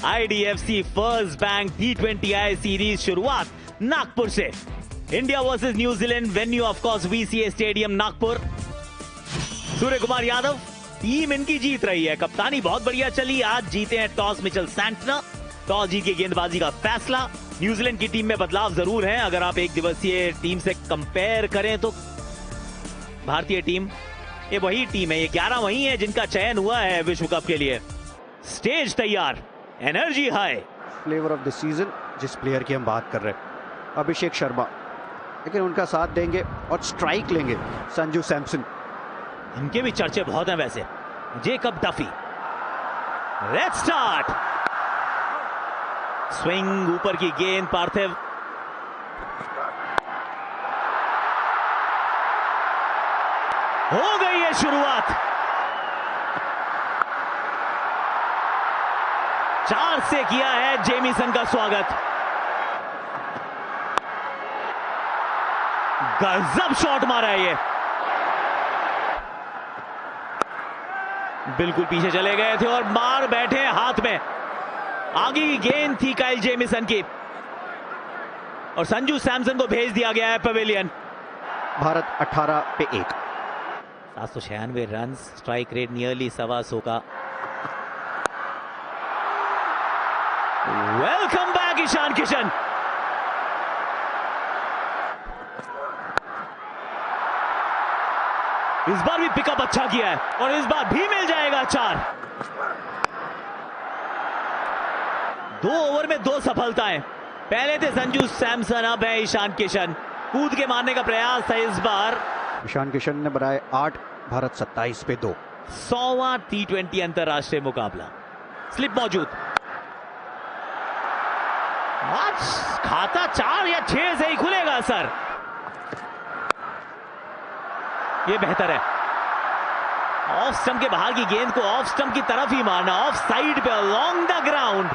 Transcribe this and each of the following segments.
IDFC first bank T20I series शुरुआत नागपुर से। India versus New Zealand, venue of course VCA stadium Nagpur. Surya Kumar Yadav, team इनकी जीत रही है, कप्तानी बहुत बढ़िया चली। आज जीते हैं टॉस मिचेल सैंटनर, टॉस जीत के गेंदबाजी का फैसला। न्यूजीलैंड की टीम में बदलाव जरूर है। अगर आप एक दिवसीय टीम से कंपेयर करें तो भारतीय टीम ये वही टीम है, ये 11 वही है जिनका चयन हुआ है विश्व कप के लिए। स्टेज तैयार, energy high. Flavour of the season जिस प्लेयर की हम बात कर रहे हैं, अभिषेक शर्मा, लेकिन उनका साथ देंगे और स्ट्राइक लेंगे संजू सैमसन। इनके भी चर्चे बहुत हैं वैसे। Jacob Duffy, let's start. Swing, ऊपर की गेंद, पार्थिव हो गई है शुरुआत। 4 से किया है जेमिसन का स्वागत। गजब शॉट मारा है ये, बिल्कुल पीछे चले गए थे और मार बैठे हाथ में। आगे की गेंद थी काइल जेमिसन की और संजू सैमसन को भेज दिया गया है पवेलियन। भारत 18 पे 1। 796 रन, स्ट्राइक रेट नियरली 125 का। Welcome back Ishan Kishan. इस बार भी पिकअप अच्छा किया है और इस बार भी मिल जाएगा 4। 2 ओवर में 2 सफलताएं। पहले थे संजू सैमसन, अब है ईशान किशन। कूद के मारने का प्रयास था इस बार। ईशान किशन ने बनाए 8, भारत 27 पे 2। 100वां T20 अंतरराष्ट्रीय मुकाबला। स्लिप मौजूद। आज खाता 4 या 6 से ही खुलेगा सर। ये बेहतर है। ऑफ स्टंप के बाहर की गेंद को ऑफ स्टंप की तरफ ही मारना, ऑफ साइड पे, अलोंग द ग्राउंड।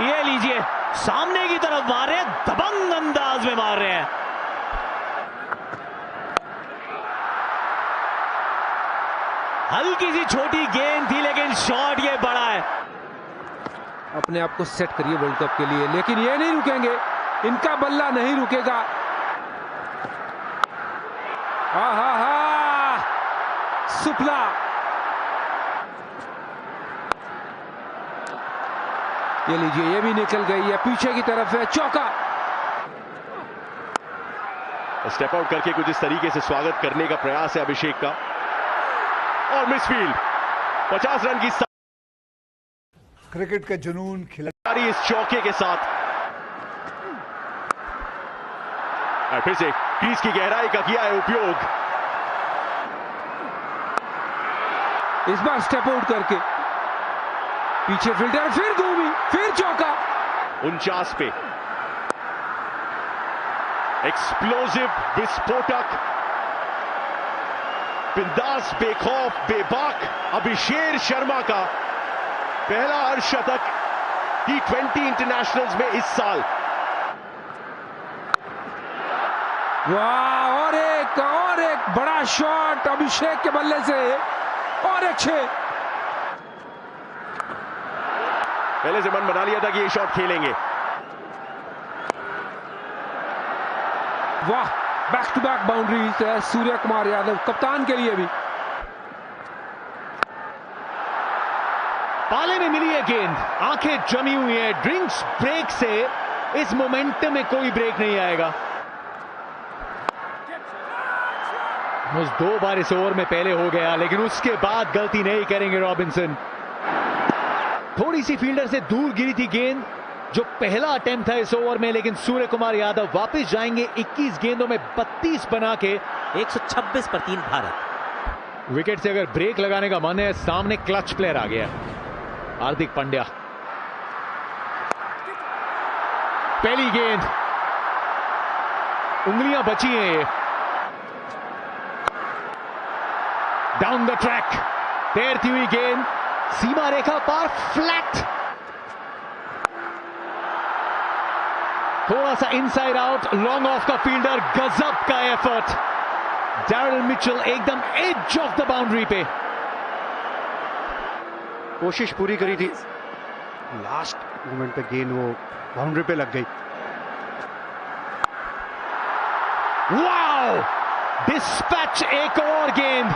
ये लीजिए, सामने की तरफ मार रहे हैं, दबंग अंदाज में मार रहे हैं। हल्की सी छोटी गेंद थी लेकिन शॉट ये बड़ा है। अपने आप को सेट करिए वर्ल्ड कप के लिए, लेकिन ये नहीं रुकेंगे, इनका बल्ला नहीं रुकेगा। हा सुपला, ये लीजिए, ये भी निकल गई है, पीछे की तरफ है, चौका। स्टेप आउट करके कुछ इस तरीके से स्वागत करने का प्रयास है अभिषेक का, और मिसफील्ड। 50 रन की क्रिकेट का जुनून खिलाड़ी इस चौके के साथ। और फिर से क्रीज की गहराई का किया है उपयोग। इस बार स्टेप आउट करके पीछे फील्डर, फिर घूमी, फिर चौका। 49 पे एक्सप्लोसिव, विस्फोटक, बिंदास, बेखौफ, बेबाक अभिषेक शर्मा का पहला अर्धशतक T20 इंटरनेशनल्स में इस साल। वाह, और एक बड़ा शॉट अभिषेक के बल्ले से, और एक 6। पहले से मन बना लिया था कि ये शॉट खेलेंगे। वाह, बैक टू बैक बाउंड्रीज है सूर्य कुमार यादव, कप्तान के लिए भी। पाले में मिली है गेंद, आंखें जमी हुई है। ड्रिंक्स ब्रेक से इस मोमेंटम में कोई ब्रेक नहीं आएगा। 2 बार इस ओवर में पहले हो गया, लेकिन उसके बाद गलती नहीं करेंगे रॉबिन्सन। थोड़ी सी फील्डर से दूर गिरी थी गेंद, जो पहला अटेम्प्ट था इस ओवर में, लेकिन सूर्य कुमार यादव वापस जाएंगे। 21 गेंदों में 32 बना के 126 पर 3 भारत। विकेट से अगर ब्रेक लगाने का मन है, सामने क्लच प्लेयर आ गया, हार्दिक पांड्या। पहली गेंद, उंगलियां बची हैं ये। डाउन द ट्रैक, तैरती हुई गेंद, सीमा रेखा पार, फ्लैट। थोड़ा सा इनसाइड आउट, लॉन्ग ऑफ का फील्डर, गजब का एफर्ट। डैरिल मिचेल एकदम एज ऑफ द बाउंड्री पे। कोशिश पूरी करी थी, लास्ट मोमेंट पे गेंद वो बाउंड्री पे लग गई। वाओ, डिस्पैच एक और गेंद।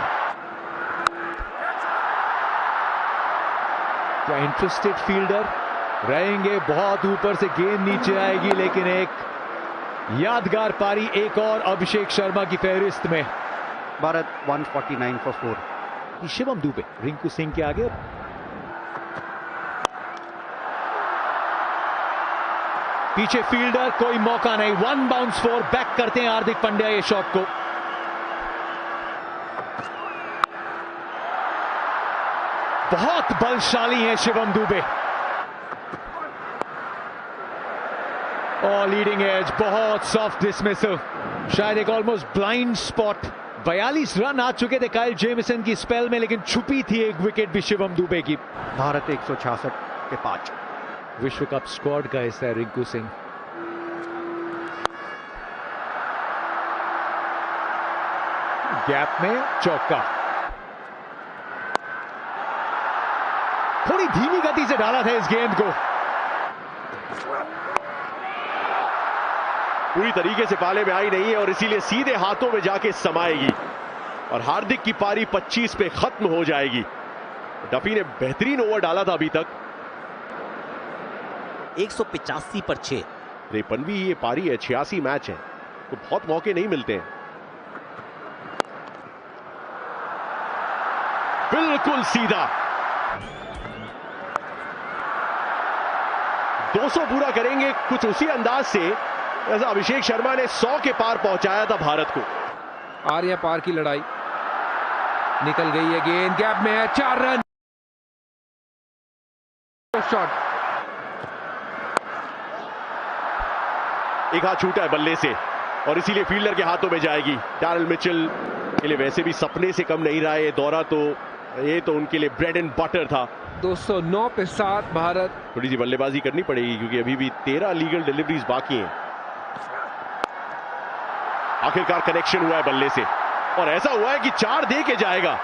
क्या इंटरेस्टेड फील्डर रहेंगे, बहुत ऊपर से गेंद नीचे आएगी, लेकिन एक यादगार पारी एक और अभिषेक शर्मा की फहरिस्त में। भारत 149 for 4। शिवम दुबे रिंकू सिंह के आगे। पीछे फील्डर, कोई मौका नहीं, 1 बाउंस 4, बैक करते हैं हार्दिक पांड्या ये शॉट को। बहुत बलशाली है शिवम दुबे, और लीडिंग एज, बहुत सॉफ्ट डिसमिसल, शायद एक ऑलमोस्ट ब्लाइंड स्पॉट। 42 रन आ चुके थे काइल जेमिसन की स्पेल में, लेकिन छुपी थी एक विकेट भी शिवम दुबे की। भारत 166 के 5। विश्व कप स्क्वाड का हिस्सा है रिंकू सिंह। गैप में चौका, थोड़ी धीमी गति से डाला था इस गेंद को। पूरी तरीके से पाले में आई नहीं है और इसीलिए सीधे हाथों में जाके समाएगी और हार्दिक की पारी 25 पे खत्म हो जाएगी। डफी ने बेहतरीन ओवर डाला था अभी तक। 185 पर 6। 53वीं ये पारी है, 86 मैच है, तो बहुत मौके नहीं मिलते हैं। बिल्कुल सीधा 200 पूरा करेंगे कुछ उसी अंदाज से जैसा अभिषेक शर्मा ने 100 के पार पहुंचाया था भारत को। आर्या पार की लड़ाई, निकल गई है गेंद, गैप में है, 4 रन। शॉट, एक हाथ छूटा है बल्ले से और इसीलिए फील्डर के हाथों में जाएगी। डैरिल मिचेल के लिए वैसे भी सपने से कम नहीं रहा है ये दौरा, तो ये तो उनके लिए ब्रेड एंड बटर था। 209 पे 7 भारत। थोड़ी सी बल्लेबाजी करनी पड़ेगी क्योंकि अभी भी 13 लीगल डिलीवरीज बाकी हैं। आखिरकार कनेक्शन हुआ है बल्ले से और ऐसा हुआ है कि 4 दे के जाएगा।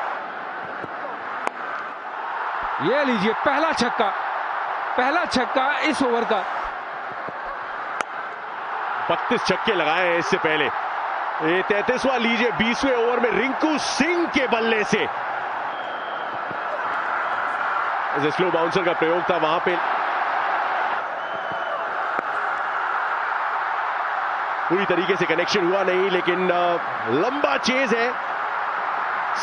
ये लीजिए पहला छक्का इस ओवर का। 32 छक्के लगाए हैं इससे पहले। ये 33वां लीजिए 20वें ओवर में रिंकू सिंह के बल्ले से। स्लो बाउंसर का प्रयोग था वहां पे, पूरी तरीके से कनेक्शन हुआ नहीं, लेकिन लंबा चेज है।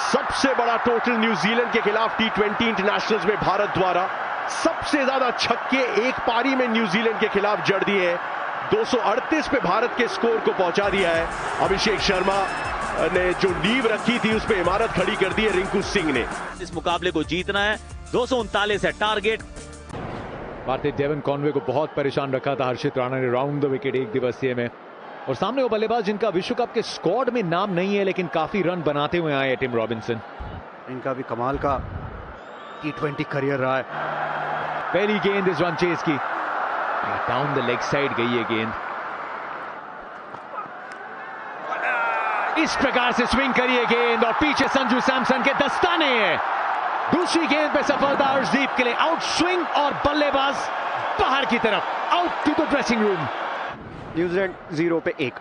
सबसे बड़ा टोटल न्यूजीलैंड के खिलाफ T20 इंटरनेशनल्स में भारत द्वारा सबसे ज्यादा छक्के एक पारी में न्यूजीलैंड के खिलाफ जड़ दिए हैं। 238 पे भारत के स्कोर को पहुंचा दिया है। अभिषेक शर्मा ने जो नींव रखी थी उस पे इमारत खड़ी कर दी है रिंकू सिंह ने। इस मुकाबले को जीतना है, 239 है टारगेट। भारतीय डेवन कॉनवे को बहुत परेशान रखा था हर्षित राणा ने राउंड द विकेट एक दिवसीय में, और सामने वो बल्लेबाज जिनका विश्व कप के स्क्वाड में नाम नहीं है लेकिन काफी रन बनाते हुए आए टिम रॉबिन्सन। इनका भी कमाल का T20 करियर रहा है। पहली गेंद इस वन चेज की, डाउन द लेग साइड गई है गेंद। इस प्रकार से स्विंग करिए गेंद और पीछे संजू सैमसन के दस्ताने हैं। दूसरी गेंद पे सफलता हर्षदीप के लिए, आउट स्विंग और बल्लेबाज बाहर की तरफ, out to the dressing room. New Zealand 0 पे 1।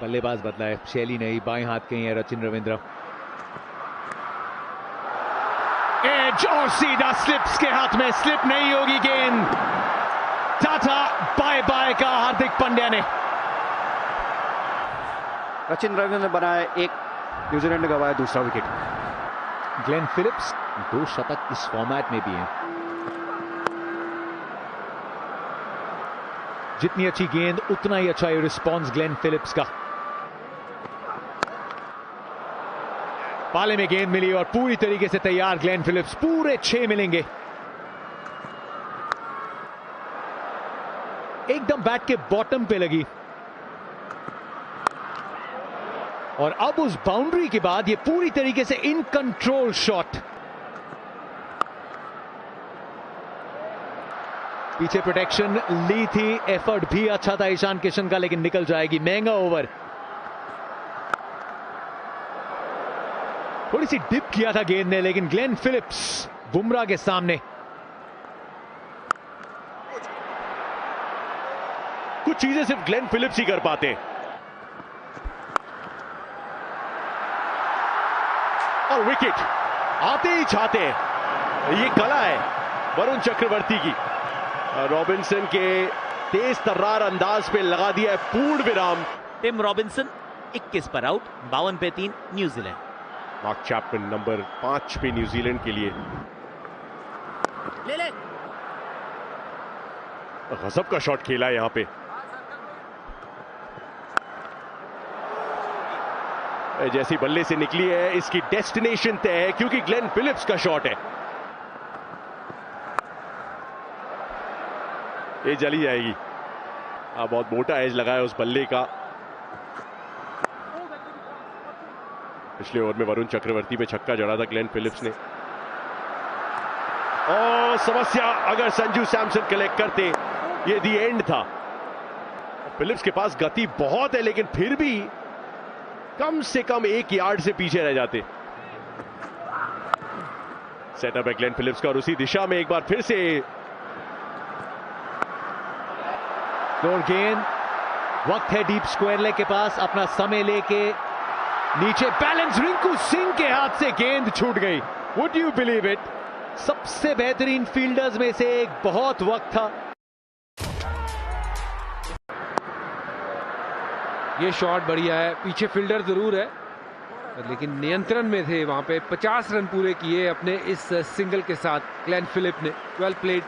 बल्लेबाज बदला है, शैली नहीं, बाएं हाथ के हैं रचिन रविंद्र। एज और सीधा स्लिप्स के हाथ में, स्लिप नहीं होगी गेंद। टाटा बाय बाय का हार्दिक पांड्या ने। सचिन रविंद्र ने बनाया 1, न्यूजीलैंड ने गंवाया दूसरा विकेट। ग्लेन फिलिप्स 2 शतक इस फॉर्मेट में भी हैं। जितनी अच्छी गेंद उतना ही अच्छा रिस्पॉन्स ग्लेन फिलिप्स का। पाले में गेंद मिली और पूरी तरीके से तैयार ग्लेन फिलिप्स, पूरे 6 मिलेंगे। एकदम बैट के बॉटम पे लगी और अब उस बाउंड्री के बाद ये पूरी तरीके से इन कंट्रोल शॉट। पीछे प्रोटेक्शन ली थी, एफर्ट भी अच्छा था ईशान किशन का, लेकिन निकल जाएगी। महंगा ओवर, थोड़ी सी डिप किया था गेंद ने, लेकिन ग्लेन फिलिप्स बुमराह के सामने। कुछ चीजें सिर्फ ग्लेन फिलिप्स ही कर पाते हैं। और विकेट आते ही चाहते हैं, ये कला है वरुण चक्रवर्ती की। रॉबिन्सन के तेज तर्रार अंदाज पे लगा दिया है पूर्ण विराम। टिम रॉबिन्सन 21 पर आउट, 52 पे 3 न्यूजीलैंड। मार्क चैपमैन नंबर 5 पे न्यूजीलैंड के लिए। ले गजब का शॉट खेला है यहां पे। जैसी बल्ले से निकली है, इसकी डेस्टिनेशन तय है क्योंकि ग्लेन फिलिप्स का शॉट है। ये चली जाएगी। बहुत मोटा एज लगा है उस बल्ले का। पिछले ओवर में वरुण चक्रवर्ती पे छक्का जड़ा था ग्लेन फिलिप्स ने। और समस्या, अगर संजू सैमसन कलेक्ट करते, ये दी एंड था। फिलिप्स के पास गति बहुत है, लेकिन फिर भी कम से कम 1 यार्ड से पीछे रह जाते। सेटअप है ग्लेन फिलिप्स का और उसी दिशा में एक बार फिर से गेंद, वक्त है डीप स्क्वायर लेग के पास, अपना समय लेके नीचे बैलेंस, रिंकू सिंह के हाथ से गेंद छूट गई। Would you believe it? सबसे बेहतरीन फील्डर्स में से एक, बहुत वक्त था। ये शॉट बढ़िया है, पीछे फील्डर जरूर है लेकिन नियंत्रण में थे वहां पे। 50 रन पूरे किए अपने इस सिंगल के साथ ग्लेन फिलिप ने। Well played.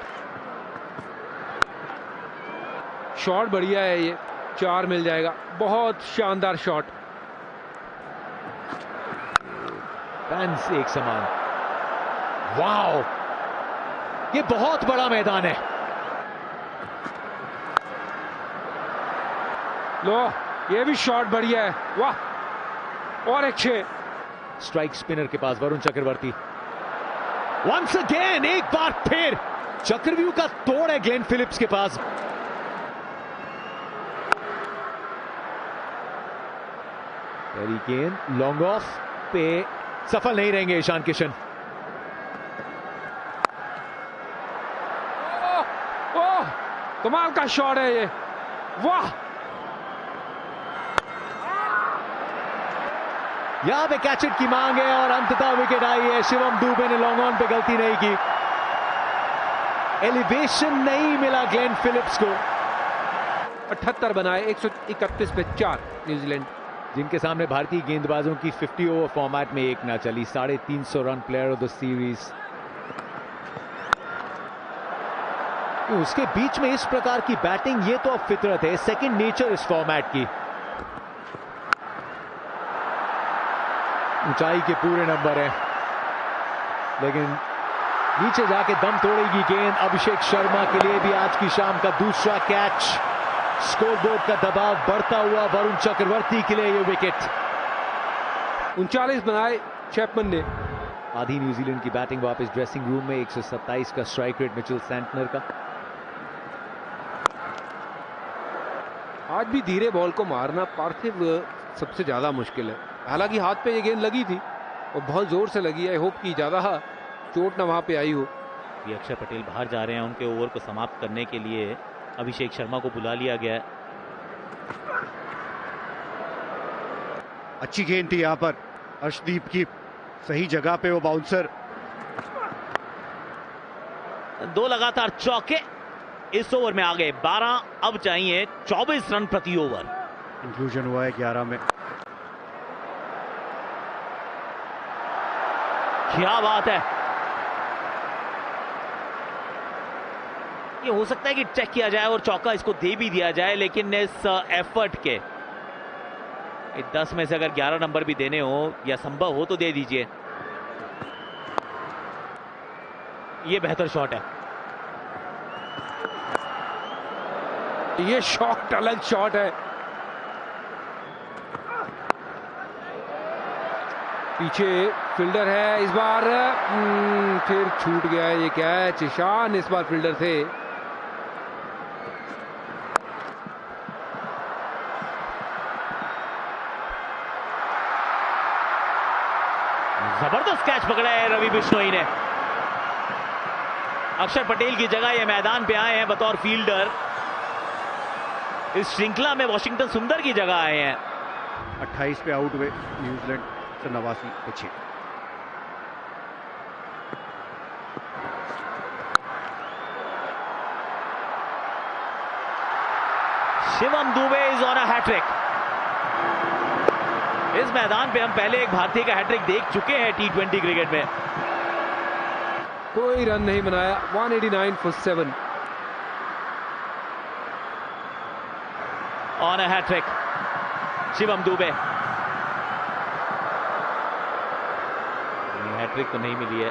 शॉट बढ़िया है, ये 4 मिल जाएगा। बहुत शानदार शॉट। फैंस एक समान। वाओ, ये बहुत बड़ा मैदान है। लो, ये भी शॉट बढ़िया है। वाह, और एक 6। स्ट्राइक स्पिनर के पास वरुण चक्रवर्ती। वंस अगेन, एक बार फिर चक्रव्यूह का तोड़ है ग्लेन फिलिप्स के पास। पहली गेंद लॉन्ग ऑफ पे सफल नहीं रहेंगे ईशान किशन। ओह, कमाल का शॉट है ये। वाह, यहां पे कैचेट की मांग है और अंततः विकेट आई है। शिवम दुबे ने लॉन्ग ऑन पे गलती नहीं की। एलिवेशन नहीं मिला ग्लेन फिलिप्स को। 78 बनाए, 131 पे 4 न्यूजीलैंड, जिनके सामने भारतीय गेंदबाजों की 50 ओवर फॉर्मेट में एक ना चली। 350 run player of the series. उसके बीच में इस प्रकार की बैटिंग, ये तो अब फितरत है, सेकंड नेचर इस फॉर्मेट की। ऊंचाई के पूरे नंबर है, लेकिन नीचे जाके दम तोड़ेगी गेंद। अभिषेक शर्मा के लिए भी आज की शाम का दूसरा कैच। स्कोरबोर्ड का दबाव बढ़ता हुआ वरुण चक्रवर्ती के लिए ये विकेट। 39 बनाए चैपमैन ने। आधी न्यूजीलैंड की बैटिंग वापस ड्रेसिंग रूम में। 127 का स्ट्राइक रेट मिचेल सैंटनर का। आज भी धीरे बॉल को मारना पार्थिव सबसे ज्यादा मुश्किल है। हालांकि हाथ पे ये गेंद लगी थी और बहुत जोर से लगी है। होप कि ज्यादा चोट ना वहां पे आई हो। अक्षर पटेल बाहर जा रहे हैं, उनके ओवर को समाप्त करने के लिए अभिषेक शर्मा को बुला लिया गया है। अच्छी गेंद थी यहां पर अर्शदीप की, सही जगह पे वो बाउंसर। 2 लगातार चौके इस ओवर में आ गए। 12, अब चाहिए 24 रन प्रति ओवर। इंक्लूजन हुआ है 11 में। क्या बात है। ये हो सकता है कि चेक किया जाए और चौका इसको दे भी दिया जाए, लेकिन इस एफर्ट के 10 में से अगर 11 नंबर भी देने हो या संभव हो तो दे दीजिए। ये बेहतर शॉट है। ये शॉट अलग शॉट है। पीछे फील्डर है इस बार। फिर छूट गया ये कैच। ईशान इस बार फील्डर थे। जबरदस्त कैच पकड़ा है रवि बिश्नोई ने। अक्षर पटेल की जगह ये मैदान पे आए हैं बतौर फील्डर। इस श्रृंखला में वॉशिंगटन सुंदर की जगह आए हैं। 28 पे आउट हुए न्यूजीलैंड से 89 पे 6। Shivam Dube is on a hat trick. इस मैदान पे हम पहले एक भारतीय का हैट्रिक देख चुके हैं T20 क्रिकेट में। कोई रन नहीं बनाया। 189 for 7। On a hat trick Shivam Dube. Hat trick तो नहीं मिली है।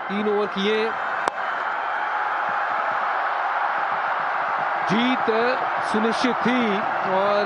3 ओवर किए। जीत सुनिश्चित थी और